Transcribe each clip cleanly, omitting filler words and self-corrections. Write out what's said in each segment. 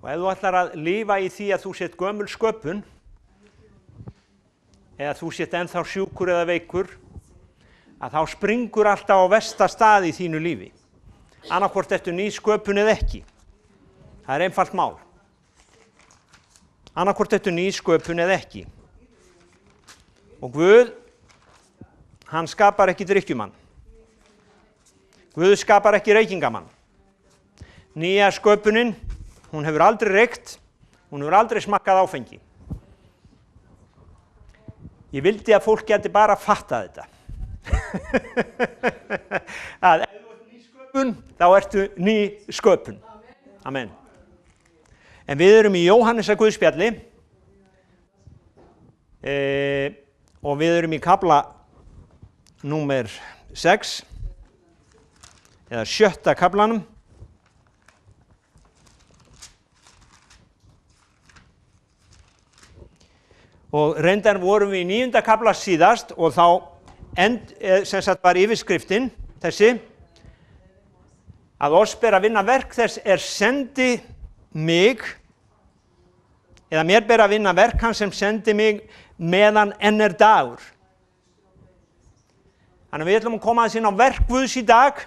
Og ef þú ætlar að lifa í því að þú sért gömul sköpun, eða þú sért ennþá sjúkur eða veikur, að þá springur alltaf á versta stað í þínu lífi. Annaðhvort ertu ný sköpun eða ekki. Það er einfalt mál. Annaðhvort ertu ný sköpun eða ekki. Og Guð, hann skapar ekki drykkjumann. Guð skapar ekki reykingamann. Nýja sköpunin, hún hefur aldrei reykt, hún hefur aldrei smakkað áfengi. Ég vildi að fólk geti bara fattað þetta. Að ef þú ert ný sköpun, þá ertu ný sköpun. Amen. En við erum í Jóhannesar Guðspjalli og við erum í kafla númer 6 eða 7. kaflanum. Og reyndar vorum við í 9. kafla síðast og þá sem sagt var yfirskriftin þessi að oss ber að vinna verk þess sendi mig eða mér ber að vinna verk hans sem sendi mig meðan enn dagur. Þannig við ætlum að koma aðeins inn á verk Guðs í dag.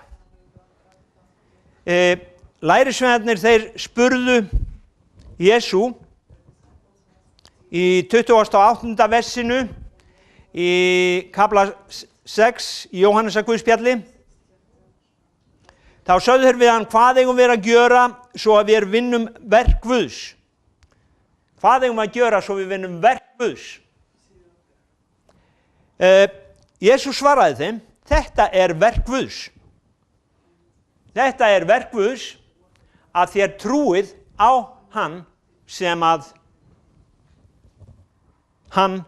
Lærisveinarnir þeir spurðu Jesú í 28. versinu í kafla 6 í Jóhannesar Guðspjalli. Þá sögðu þeir við hann, hvað eigum við að gjöra svo að við vinnum verk Guðs? Hvað eigum við að gjöra svo við vinnum verk Guðs? Jesús svaraði þeim, þetta er verk Guðs. Þetta er verk Guðs að þér trúið á hann sem að hann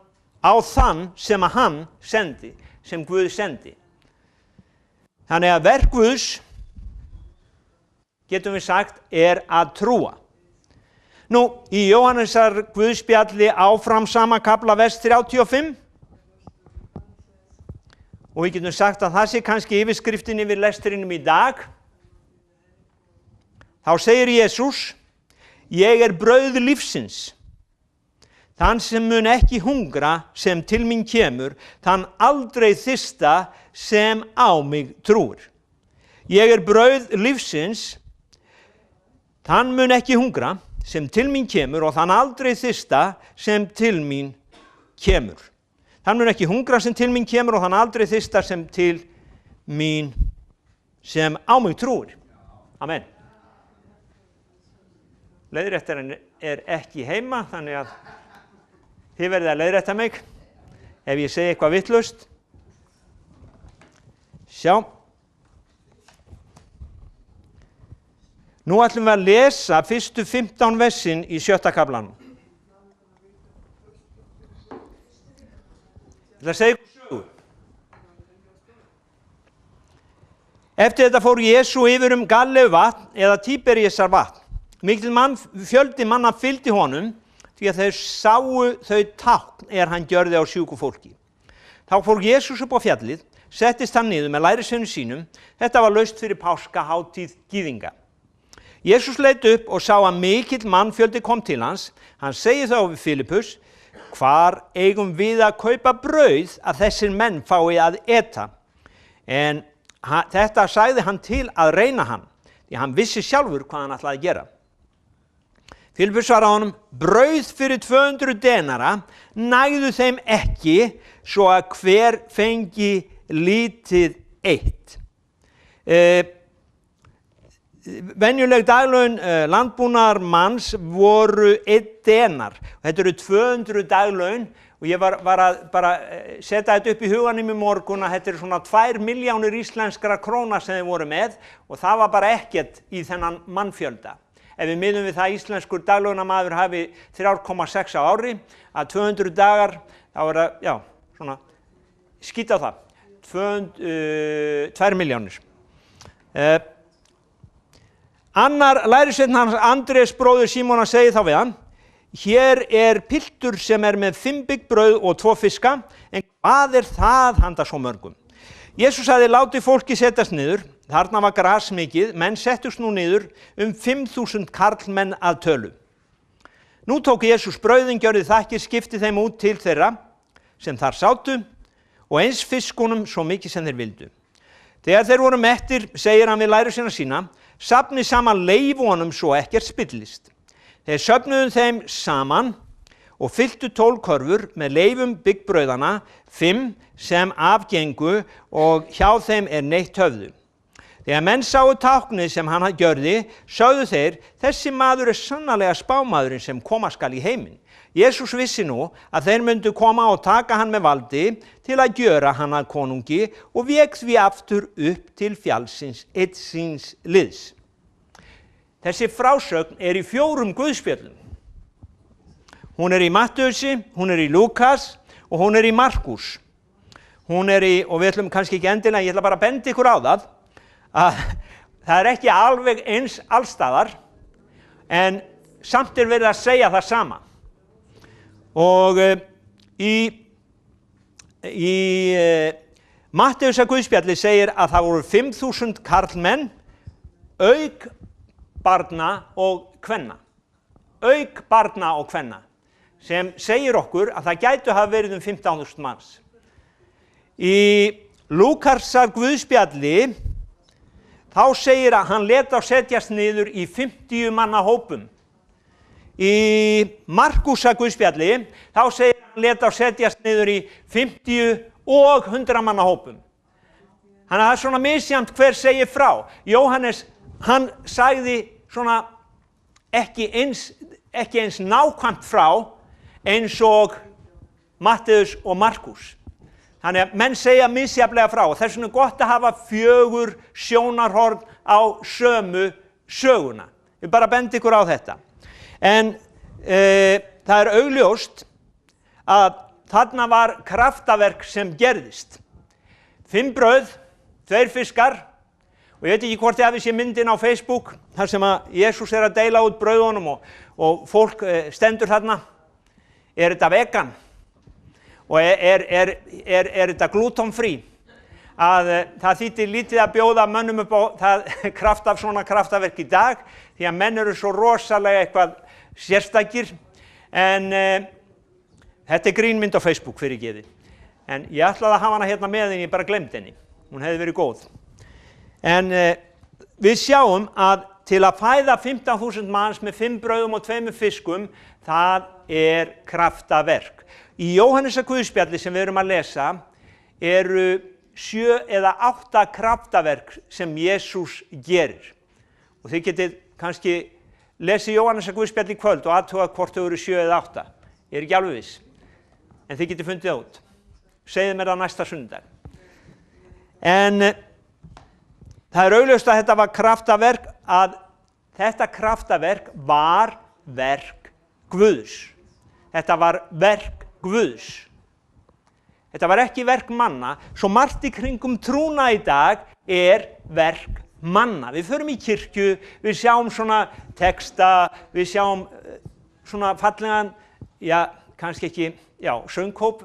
á þann sem að hann sendi, sem Guð sendi. Þannig að verk Guðs, getum við sagt, er að trúa. Nú, í Jóhannesar Guðspjalli áfram sama kafla vers 35, og við getum sagt að það sé kannski yfirskriftin yfir lestrinum í dag, þá segir Jesús, ég er brauð lífsins. Þann sem mun ekki hungra sem til mín kemur, þann aldrei þyrsta sem á mig trúir. Ég er brauð lífsins, þann mun ekki hungra sem til mín kemur og þann aldrei þyrsta sem til mín kemur. Þann mun ekki hungra sem til mín kemur og þann aldrei þyrsta sem til mín sem á mig trúir. Amen. Leiðréttarinn er ekki heima, þannig að þið verðið að leiðrétta mig ef ég segi eitthvað vitlaust. Sjá. Nú ætlum við að lesa fyrstu 15 versin í 7. kaflanum. Ég ætla að segja ykkur sögu. Eftir þetta fór Jesú yfir Galileu vatn eða Tíberíusar vatn. Mikill fjöldi manna fylgdi honum, því að þeir sáu þau tákn hann gjörði á sjúku fólki. Þá fór Jesús upp á fjallið, settist hann niður með lærisveinum sínum. Þetta var laust fyrir páskahátíð gyðinga. Jesús leit upp og sá að mikill mannfjöldi kom til hans. Hann segir þá við Filippus, hvar eigum við að kaupa brauð að þessir menn fái að eta? En þetta sagði hann til að reyna hann, því hann vissi sjálfur hvað hann ætlaði að gera. Filippus svaraði honum, brauð fyrir 200 denara nægðu þeim ekki svo að hver fengi lítið eitt. Venjuleg daglaun landbúnaðarmanns voru 1 denar. Þetta eru 200 daglaun og ég var að bara setja þetta upp í huganum í morgun að þetta eru svona 2 milljónir íslenskra króna sem þeir voru með og það var bara ekkert í þennan mannfjölda. Ef við miðum við það íslenskur daglaunamaður hafi 3,6 á ári, að 200 dagar, þá er það, já, svona, skýt á það, 2 milljónir. Annar lærisveinn hans, Andrés bróðir Símona, segir þá við hann, hér er piltur sem með 5 byggbrauð og 2 fiska, en hvað er það handa svo mörgum? Jesús hafði látið fólki setjast niður, þarna var gras mikið, menn settust nú niður 5.000 karlmenn að tölu. Nú tók Jesús brauðin, gjörði þakkir, skipti þeim út til þeirra sem þar sátu og eins fiskunum svo mikið sem þeir vildu. Þegar þeir voru mettir, segir hann við lærisveina sína, safnið saman leifunum svo ekkert spillist. Þeir söfnuðu þeim saman og fylltu 12 körfur með leifum byggbrauðanna, 5 sem afgengu og hjá þeim neitt höfðu. Þegar menn sáu táknið sem hann gjörði, sögðu þeir, þessi maður sannarlega spámaðurinn sem koma skal í heiminn. Jesús vissi nú að þeir myndu koma og taka hann með valdi til að gjöra hann að konungi og vék því aftur upp til fjallsins einn síns liðs. Þessi frásögn í 4 guðspjöllum. Hún í Matteusi, hún í Lúkas og hún í Markús. Hún í, og við ætlum kannski ekki endilega, ég ætla bara að benda ykkur á það, að það ekki alveg eins allstaðar, en samt verið að segja það sama. Og í Matteusar guðspjalli segir að það voru 5.000 karlmenn, auk barna og kvenna. Auk barna og kvenna, sem segir okkur að það gætu hafa verið 15.000 manns. Í Lúkasar guðspjalli þá segir að hann lét þá setjast niður í 50 manna hópum. Í Markúsar guðspjalli þá segir að hann lét þá setjast niður í 50 og 100 manna hópum. Þannig að það svona misjafnt hver segir frá. Jóhannes, hann sagði svona ekki eins nákvæmt frá eins og Matteus og Markús. Þannig að menn segja misjafnlega frá og þess vegna gott að hafa 4 sjónarhorn á sömu söguna. Ég bara bendi ykkur á þetta. En það augljóst að þarna var kraftaverk sem gerðist. 5 brauð, 2 fiskar og ég veit ekki hvort ég hafi séð myndin á Facebook þar sem að Jesús að deila út brauðunum og fólk stendur þarna. Þetta vegan? Og þetta glútenfrí? Að það þýddi lítið að bjóða mönnum upp á það svona kraftaverk í dag því að menn eru svo rosalega eitthvað sérstakir en þetta grínmynd á Facebook fyrir geði. En ég ætlaði að hafa hana hérna með en ég bara glemdi henni. Hún hefði verið góð. En við sjáum að til að fæða 15.000 manns með 5 brauðum og 2 fiskum, það kraftaverk. Í Jóhannesar guðspjalli sem við erum að lesa eru 7 eða 8 kraftaverk sem Jesús gerir. Og þið getið kannski lesið Jóhannesar guðspjalli í kvöld og athuga hvort þau eru 7 eða 8. Ég ekki alveg viss. En þið getið fundið það út. Segðu mér það næsta sunnudag. En það augljóst að þetta var kraftaverk, að þetta kraftaverk var verk Guðs. Þetta var verk Guðs. Þetta var ekki verk manna, svo margt í kringum trúna í dag verk manna. Við förum í kirkju, við sjáum svona texta, við sjáum svona fallegan, kannski ekki, söngkóp,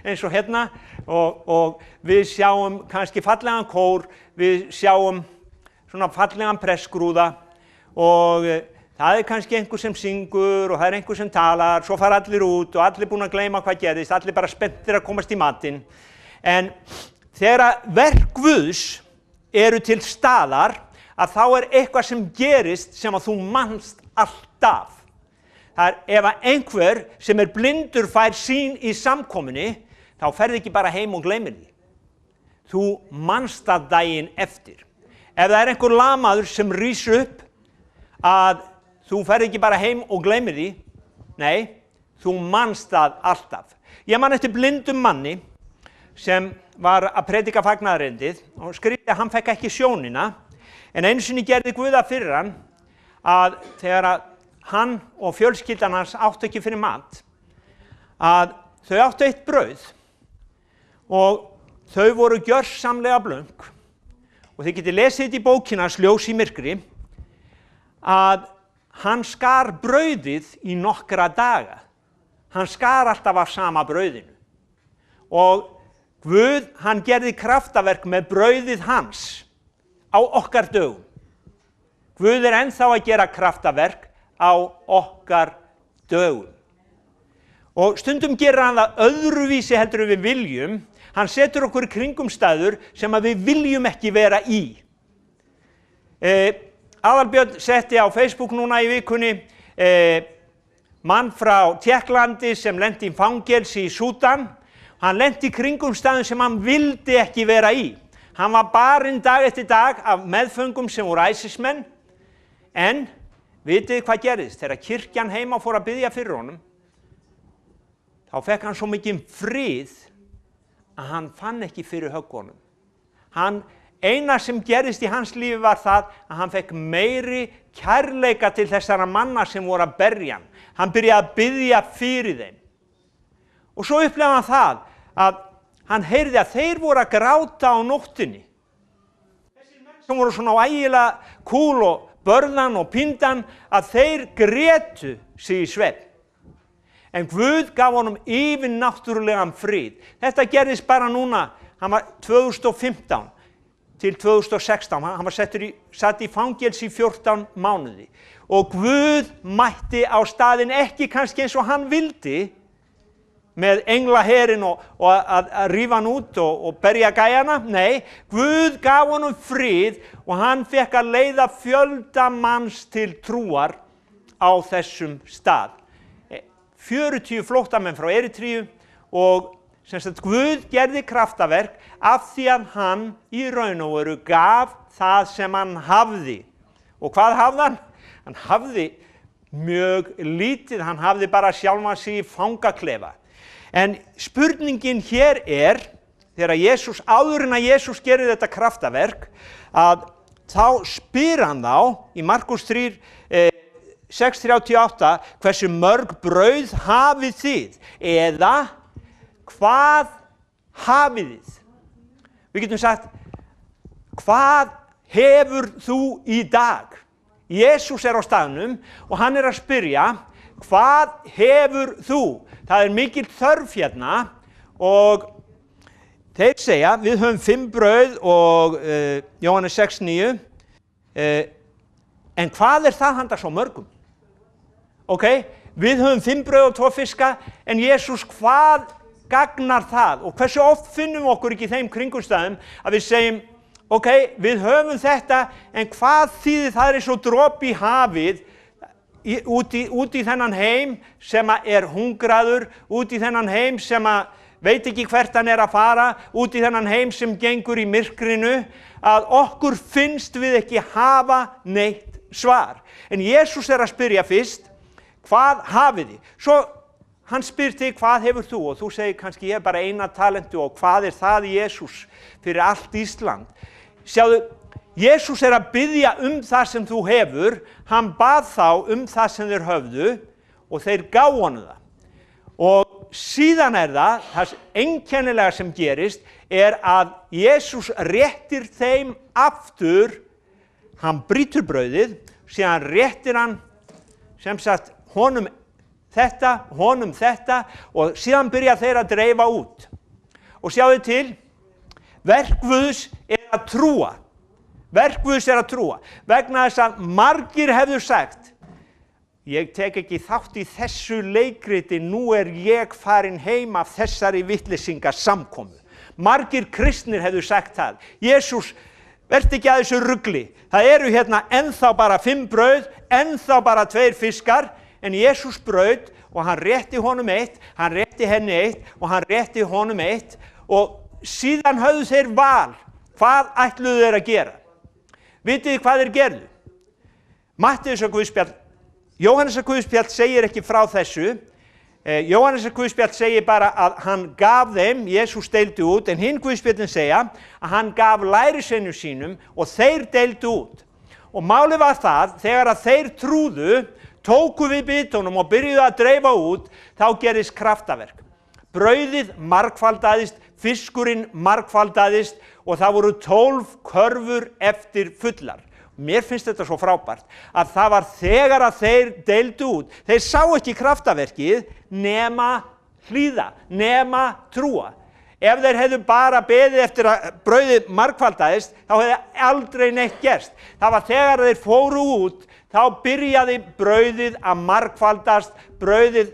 eins og hérna, og við sjáum kannski fallegan kór, við sjáum svona fallegan pressgrúða og það kannski einhver sem syngur og það einhver sem talar, svo fara allir út og allir búin að gleyma hvað gerðist, allir bara spenntir að komast í matinn. En þegar verk Guðs eru til staðar, að þá eitthvað sem gerist sem að þú manst alltaf. Það ef að einhver sem blindur fær sýn í samkomunni, þá ferði ekki bara heim og gleymir því. Þú manst það daginn eftir. Ef það einhver lamaður sem rís upp, að þú ferð ekki bara heim og gleymir því, nei, þú manst það alltaf. Ég man eftir blindum manni sem var að predika fagnaðarerindið og skrítið að hann fekk ekki sjónina, en einu sinni gerði Guð það fyrir hann að þegar hann og fjölskyldan hans áttu ekki fyrir mat, að þau áttu 1 brauð og þau voru gjörsamlega blönk og þið getið lesið þetta í bókina Ljós í myrkri, að hann skar brauðið í nokkra daga. Hann skar alltaf af sama brauðinu. Og Guð, hann gerði kraftaverk með brauðið hans á okkar dögum. Guð ennþá að gera kraftaverk á okkar dögum. Og stundum gerir hann það öðruvísi heldur við viljum. Hann setur okkur í kringumstæður sem að við viljum ekki vera í. Aðalbjörn setti á Facebook núna í vikunni mann frá Tékklandi sem lenti í fangelsi í Súdan. Hann lenti í kringumstæðum sem hann vildi ekki vera í. Hann var barinn dag eftir dag af meðföngum sem voru ISIS-menn. En vitið hvað gerðist? Þegar kirkjan heima fór að biðja fyrir honum, þá fekk hann svo mikinn frið að hann fann ekki fyrir höggunum. Eina sem gerðist í hans lífi var það að hann fekk meiri kærleika til þessara manna sem voru að berja hann. Hann byrjaði að biðja fyrir þeim. Og svo upplifði hann það að hann heyrði að þeir voru að gráta á nóttinni. Þessir menn sem voru svona ægilega kúl og börðan og píndan, að þeir grétu sig í svefn. En Guð gaf honum yfirnáttúrulegan frið. Þetta gerðist bara núna, hann var 2015 til 2016, hann var satt í fangelsi í 14 mánuði. Og Guð mætti á staðinn ekki kannski eins og hann vildi, með englaherinn og að rífa hann út og berja gæjana. Nei, Guð gaf honum frið og hann fekk að leiða fjölda manns til trúar á þessum stað. 40 flóttamenn frá Eritríu og sem sagt Guð gerði kraftaverk af því að hann í raun og veru gaf það sem hann hafði. Og hvað hafði hann? Hann hafði mjög lítið, hann hafði bara sjálfan sig í fangaklefa. En spurningin hér þegar áður en að Jesús gerði þetta kraftaverk, að þá spyr hann þá í Markús 3, 6:38, hversu mörg brauð hafið þið? Eða hvað hafið þið? Við getum sagt, hvað hefur þú í dag? Jesús á staðnum og hann að spyrja, hvað hefur þú? Það mikil þörf hérna og þeir segja, við höfum 5 brauð og Jóhannes 6:9, en hvað það handa svo mörgum? Ok, við höfum 5 brauð og 2 fiska, en Jesús, hvað gagnar það? Og hversu oft finnum við okkur ekki í þeim kringumstæðum að við segjum, ok, við höfum þetta, en hvað þýðir það eins og dropi í hafið, út í þennan heim sem hungraður, út í þennan heim sem veit ekki hvert hann að fara, út í þennan heim sem gengur í myrkrinu, að okkur finnst við ekki hafa neitt svar. En Jesús að spyrja fyrst, hvað hafið þið? Svo hann spyr þig, hvað hefur þú? Og þú segir kannski, ég hef bara eina talentu, og hvað það Jesús fyrir allt Ísland? Sjáðu, Jesús að biðja það sem þú hefur, hann bað þá það sem þeir höfðu og þeir gáfu honum það. Og síðan það einkennilega sem gerist, að Jesús réttir þeim aftur, hann brýtur brauðið, síðan réttir hann, sem sagt, honum þetta, og síðan byrja þeir að dreifa út. Og sjáðu til, verk Guðs að trúa. Verk Guðs að trúa, vegna þess að margir hefðu sagt, ég tek ekki þátt í þessu leikriti, nú ég farin heim af þessari vitleysingasamkomu. Margir kristnir hefðu sagt það. Jesús, vertu ekki að þessu rugli. Það hérna ennþá bara 5 brauð, ennþá bara 2 fiskar, en Jesús braut og hann rétti honum 1, hann rétti henni 1 og hann rétti honum 1 og síðan höfðu þeir val. Hvað ætluðu þeir að gera? Vitið þið hvað þeir gerðu? Matteusar guðspjall, Jóhannesar guðspjall segir ekki frá þessu. Jóhannesar guðspjall segir bara að hann gaf þeim, Jesús deildi út, en hinn guðspjallin segja að hann gaf lærisveinum sínum og þeir deildu út. Og málið var það, þegar að þeir trúðu, tóku við bitunum og byrjuðu að dreifa út, þá gerðist kraftaverk. Brauðið margfaldaðist, fiskurinn margfaldaðist og það voru 12 körfur eftir fullar. Mér finnst þetta svo frábært að það var þegar að þeir deildu út. Þeir sá ekki kraftaverkið nema hlýða, nema trúa. Ef þeir hefðu bara beðið eftir að brauðið margfaldaðist, þá hefði aldrei neitt gerst. Það var þegar þeir fóru út, þá byrjaði brauðið að margfaldast, brauðið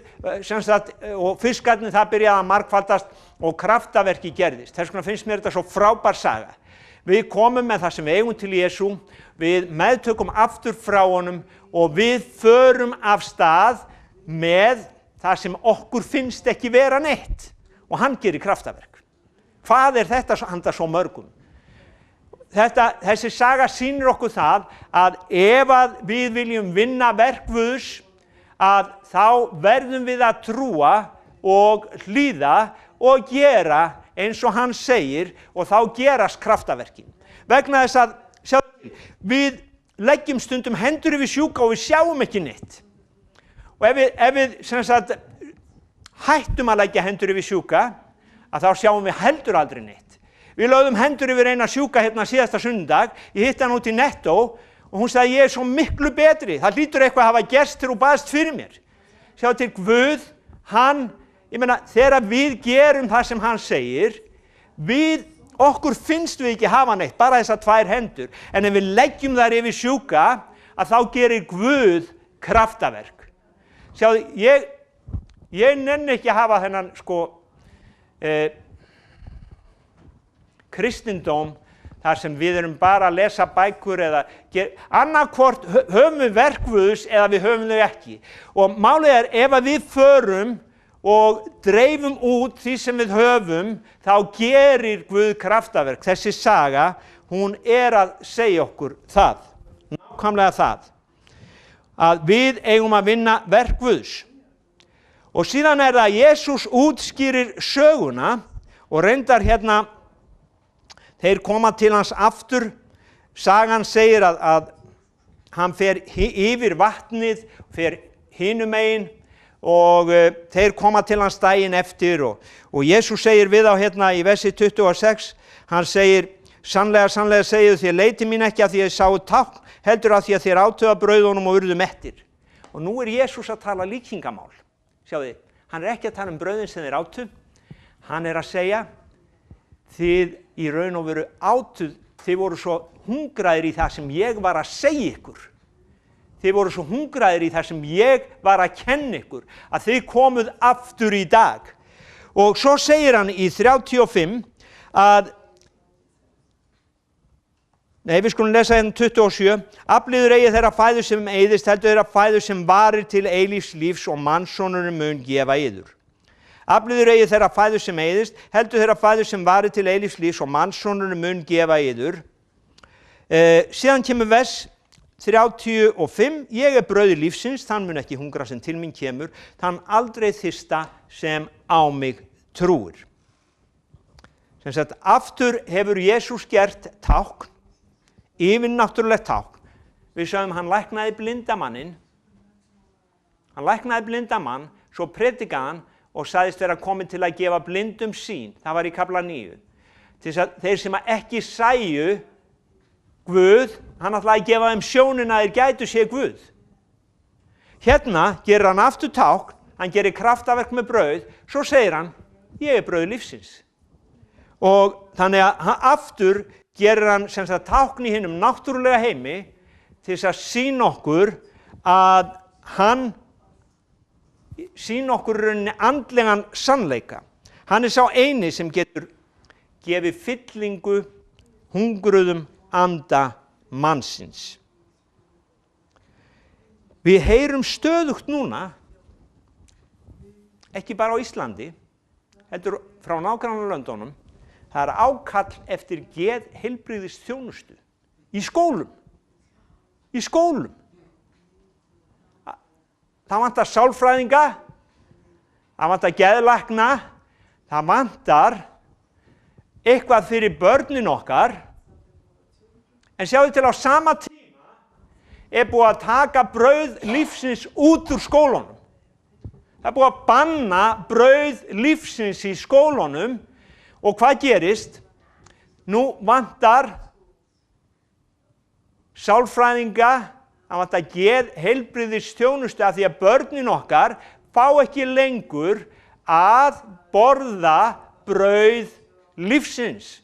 og fiskarnir það byrjaði að margfaldast og kraftaverki gerðist. Þess vegna finnst mér þetta svo frábær saga. Við komum með það sem við eigum til Jesú, við meðtökum aftur frá honum og við förum af stað með það sem okkur finnst ekki vera neitt og hann gerir kraftaverk. Hvað er þetta handa svo mörgum? Þessi saga sýnir okkur það að ef að við viljum vinna verk Guðs, að þá verðum við að trúa og hlýða og gera eins og hann segir og þá gerast kraftaverkin. Vegna þess að við leggjum stundum hendur yfir sjúka og við sjáum ekki neitt. Og ef við hættum að leggja hendur yfir sjúka, að þá sjáum við heldur aldrei neitt. Við lögðum hendur yfir eina sjúka hérna síðasta sunnudag, ég hitti hann út í Netto og hún sagði ég er svo miklu betri, það hlýtur eitthvað að hafa gerst þegar þú baðst fyrir mér. Sjá til Guð, þegar við gerum það sem hann segir, okkur finnst við ekki hafa neitt, bara þessar 2 hendur, en ef við leggjum þær yfir sjúka, að þá gerir Guð kraftaverk. Sjáðu, ég nenni ekki að hafa þennan kristindóm þar sem við erum bara að lesa bækur eða annarkvort höfum við verk Guðs eða við höfum þau ekki. Og málið er ef að við förum og dreifum út því sem við höfum, þá gerir Guð kraftaverk. Þessi saga, hún er að segja okkur það, nákvæmlega það, að við eigum að vinna verk Guðs. Og síðan er það að Jesús útskýrir söguna og reyndar hérna, þeir koma til hans aftur, sagan segir að hann fer yfir vatnið, fer hinum megin og þeir koma til hans daginn eftir og Jesús segir við á hérna í versi 26, hann segir, sannlega, sannlega segið þér leitið mín ekki að því að þið sáu tákn, heldur að því að þér átöðu af brauðunum og urðu mettir. Og nú er Jesús að tala líkingamál. Sjáðu, hann er ekki að tala brauðin sem þeir átu, hann er að segja, þið í raun og veru átuð, þið voru svo hungraðir í það sem ég var að segja ykkur. Þið voru svo hungraðir í það sem ég var að kenna ykkur, að þið komuð aftur í dag. Og svo segir hann í 35 að, við skulum lesa hérna 27, aflíður eigi þeirra fæðu sem eyðist, heldur þeirra fæðu sem varir til eilífs lífs og mannssonurinn mun gefa yður. Aflíður eigi þeirra fæðu sem eyðist, heldur þeirra fæðu sem varir til eilífs lífs og mannssonurinn mun gefa yður. Síðan kemur vers 35, ég er brauðið lífsins, þann mun ekki hungra sem til mín kemur, þann aldrei þyrsta sem á mig trúir. Sem sagt, aftur hefur Jesús gert tákn, yfirnáttúrulegt tákn. Við sögum hann læknaði blindamannin, hann læknaði blindamann, svo predikaði hann og sagðist vera komin til að gefa blindum sýn, það var í kafla 9. Til þess að þeir sem ekki sæju Guð, hann ætlaði að gefa þeim sjónin að þeir gætu séð Guð. Hérna gerir hann aftur tákn, hann gerir kraftaverk með brauð, svo segir hann, ég er brauð lífsins. Og þannig að aftur gerir hann sem sagt tákn í hinum náttúrulega heimi til þess að sýna okkur að hann sýna okkur rauninni andlegan sannleika. Hann er sá eini sem getur gefið fyllingu hungruðum anda mannsins. Við heyrum stöðugt núna, ekki bara á Íslandi, heldur frá nágrannalöndunum, það er ákall eftir geðheilbrigðisþjónustu í skólum. Í skólum. Það vantar sálfræðinga, það vantar geðlækna, það vantar eitthvað fyrir börnin okkar, en sjáðu til á sama tíma er búið að taka brauð lífsins út úr skólunum. Það er búið að banna brauð lífsins í skólunum og hvað gerist? Nú vantar sálfræðinga, það vantar geðheilbrigðisþjónustu af því að börnin okkar fá ekki lengur að borða brauð lífsins.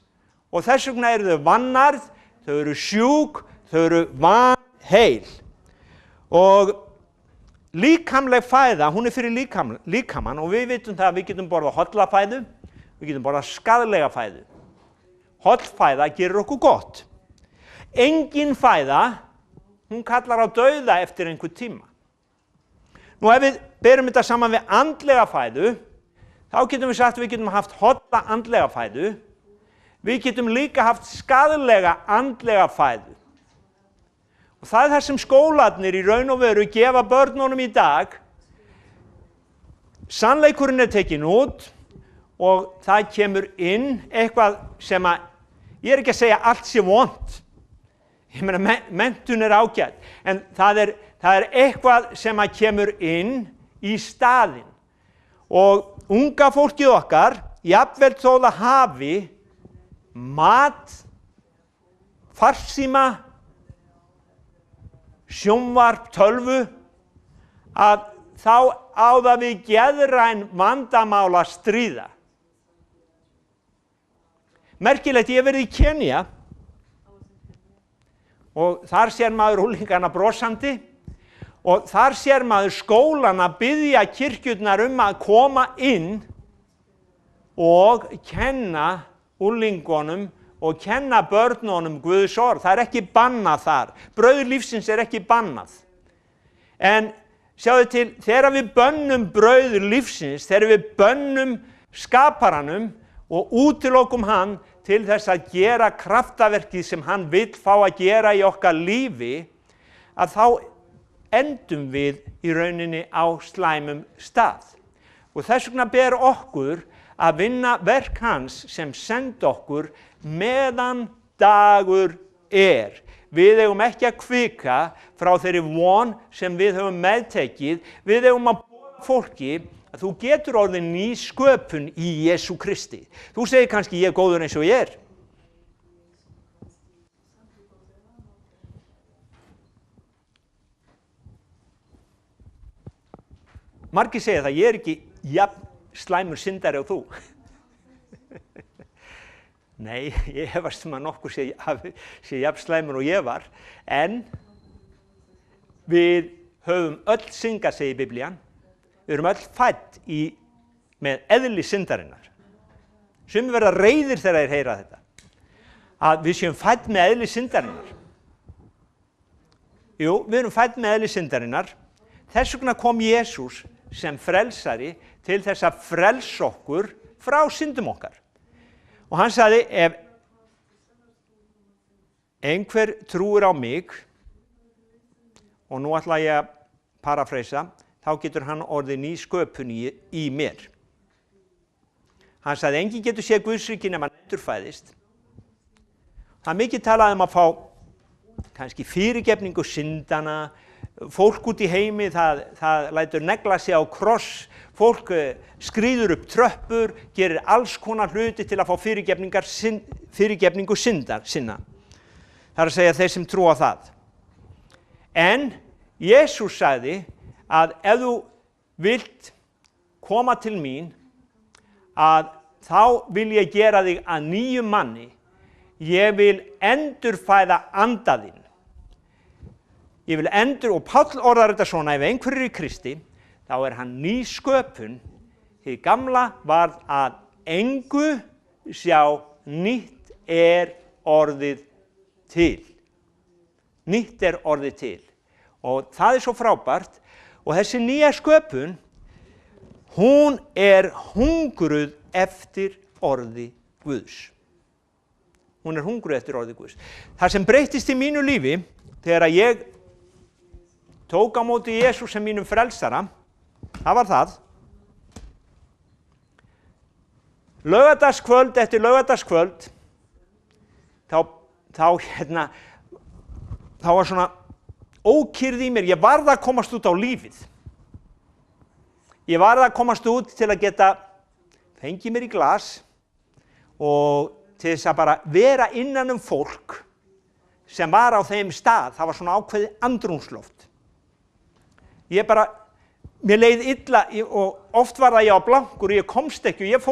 Og þess vegna eru þau vannærð, þau eru sjúk, þau eru vanheil. Og líkamleg fæða, hún fyrir líkamann og við vitum það að við getum borðað holla fæðu, við getum borðað skaðlega fæðu. Holl fæða gerir okkur gott. Engin fæða, hún kallar á dauða eftir einhver tíma. Nú ef við berum þetta saman við andlega fæðu, þá getum við sagt að við getum haft holla andlega fæðu, við getum líka haft skaðlega andlega fæðu. Og það er það sem skólarnir í raun og veru gefa börnunum í dag. Sannleikurinn er tekin út og það kemur inn eitthvað sem að, ég er ekki að segja allt sé vont. Ég meina, menntun er ágætt, en það er eitthvað sem að kemur inn í staðinn. Og unga fólkið okkar, jafnvel þó það hafi mat, farsíma, sjónvarp, tölvu, að þá á það við geðræn vandamál að stríða. Merkilegt, ég hef verið í Kenía og þar sér maður unglingana brosandi og þar sér maður skólana biðja kirkjurnar að koma inn og kenna unglingunum og kenna börnunum Guðs orð. Það er ekki bannað þar. Brauð lífsins er ekki bannað. En sjáðu til, þegar við bönnum brauð lífsins, þegar við bönnum skaparanum og útilokum hann til þess að gera kraftaverkið sem hann vill fá að gera í okkar lífi, að þá endum við í rauninni á slæmum stað. Og þess vegna ber okkur að vinna verk hans sem send okkur meðan dagur er. Við eigum ekki að hvika frá þeirri von sem við höfum meðtekið. Við eigum að boða fólki að þú getur orðið ný sköpun í Jesú Kristi. Þú segir kannski ég er góður eins og ég er. Margir segja það, ég er ekki jafn slæmur syndari og þú. Nei, ég efast að nokkur sé jafn slæmur og ég var, en við höfum öll syndgað, segir Biblían. Við erum öll fædd með eðli syndarinnar. Sumir verða reiðir þegar þeir heyra þetta. Að við séum fædd með eðli syndarinnar. Jú, við erum fædd með eðli syndarinnar. Þess vegna kom Jesús sem frelsari til þess að frelsa okkur frá syndum okkar. Og hann sagði, ef einhver trúir á mig, og nú ætla ég að parafreysa, þá getur hann orðið ný sköpun í mér. Hann sagði, enginn getur séð Guðsríki nema hann endurfæðist. Það er mikið talað að fá kannski fyrirgefningu syndana, fólk út í heimi, það lætur negla sig á kross, fólk skríður upp tröppur, gerir alls konar hluti til að fá fyrirgefningu sinna. Það er að segja þeir sem trúa það. En Jesús sagði að ef þú vilt koma til mín, að þá vil ég gera þig að nýjum manni. Ég vil endurfæða anda þinn. Ég vil og Páll orðar þetta svona, ef einhver er í Kristi, þá er hann ný sköpun. Hið gamla varð að engu, sjá, nýtt er orðið til. Nýtt er orðið til. Og það er svo frábært. Og þessi nýja sköpun, hún er hungruð eftir orði Guðs. Hún er hungruð eftir orði Guðs. Það sem breyttist í mínu lífi, þegar ég tók á móti Jesús sem mínum frelsara, það var það. Laugardagskvöld eftir laugardagskvöld, þá var svona ókyrrð í mér. Ég varð að komast út á lífið. Ég varð að komast út til að geta fengið mér í glas og til þess að bara vera innan fólk sem var á þeim stað. Það var svona ákveðið andrúmsloft. mér leið illa og oft var það ég á blankur og ég komst ekki og ég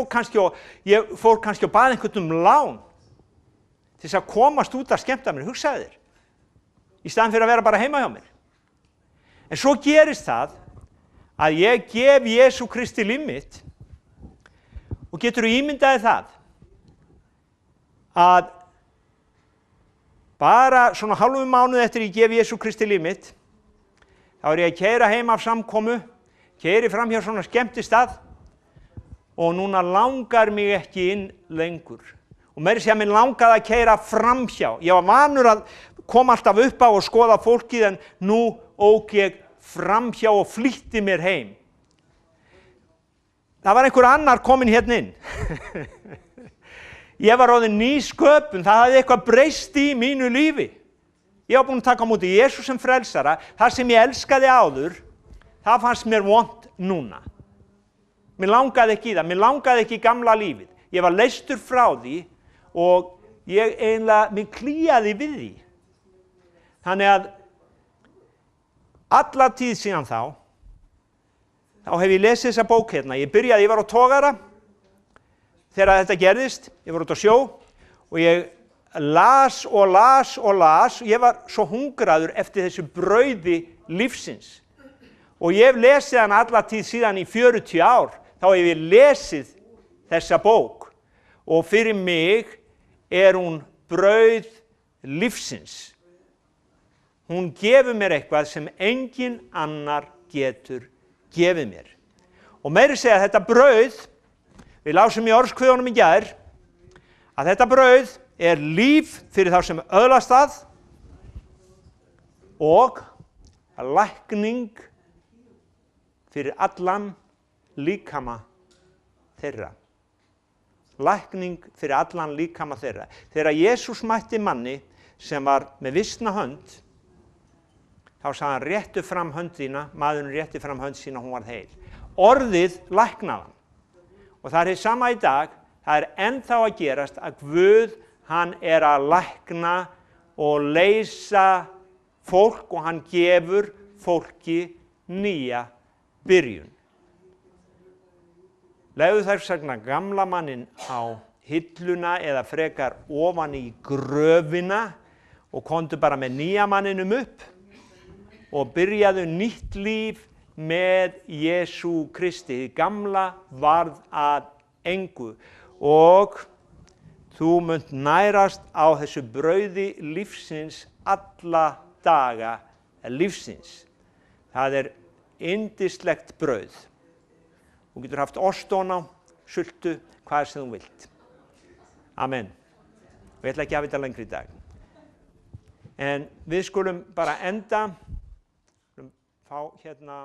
fór kannski og bað einhvern lán til þess að komast út að skemmta mér, hugsaðu þér, í staðan fyrir að vera bara heima hjá mér. En svo gerist það að ég gef Jesú Kristi líf mitt og geturðu ímyndaði það að bara svona hálfum mánuð eftir ég gef Jesú Kristi líf mitt, þá ég að keyra heim af samkomu, keyri fram hjá svona skemmtistað og núna langar mig ekki inn lengur. Og meira segja, mér langaði að keyra framhjá. Ég var vanur að koma alltaf upp á og skoða fólkið en nú ók ég framhjá og flýtti mér heim. Það var einhver annar kominn hérna inn. Ég var orðinn ný sköpun, það hafði eitthvað breyst í mínu lífi. Ég var búinn að taka á móti Jesú sem frelsara, það sem ég elskaði áður, það fannst mér vont núna. Mér langaði ekki í það, mér langaði ekki í gamla lífið. Ég var leystur frá því og ég eiginlega, mér klíaði við því. Þannig að alla tíð síðan þá hef ég lesið þessa bók hérna. Ég var á togara þegar þetta gerðist, ég var út á sjó og ég las og las og las. Ég var svo hungraður eftir þessu brauði lífsins. Og ég hef lesið hann alla tíð síðan í 40 ár, þá hef ég lesið þessa bók. Og fyrir mig hún brauð lífsins. Hún gefur mér eitthvað sem engin annar getur gefið mér. Og meira segja að þetta brauð, við lásum í orðskviðunum í gær, að þetta brauð líf fyrir þá sem öðlast það og lækning fyrir allan líkama þeirra. Lækning fyrir allan líkama þeirra. Þegar Jesús mætti manni sem var með visna hönd, þá sagði hann réttu fram hönd þína, maðurinn rétti fram hönd sína, hún var heil. Orðið læknaði hann. Og það hið sama í dag, það ennþá að gerast að Guð, hann að lækna og leysa fólk og hann gefur fólki nýja byrjun. Legðu þess vegna gamla manninn á hilluna eða frekar ofan í gröfina og komdu bara með nýja manninum upp og byrjaðu nýtt líf með Jesú Kristi. Hið gamla varð að engu og þú munt nærast á þessu brauði lífsins alla daga lífsins. Það yndislegt brauð. Þú getur haft ostón á, sultu, hvað sem þú vilt. Amen. Og ég ætla ekki að hafa þetta lengri í dag. En við skulum bara enda, fá hérna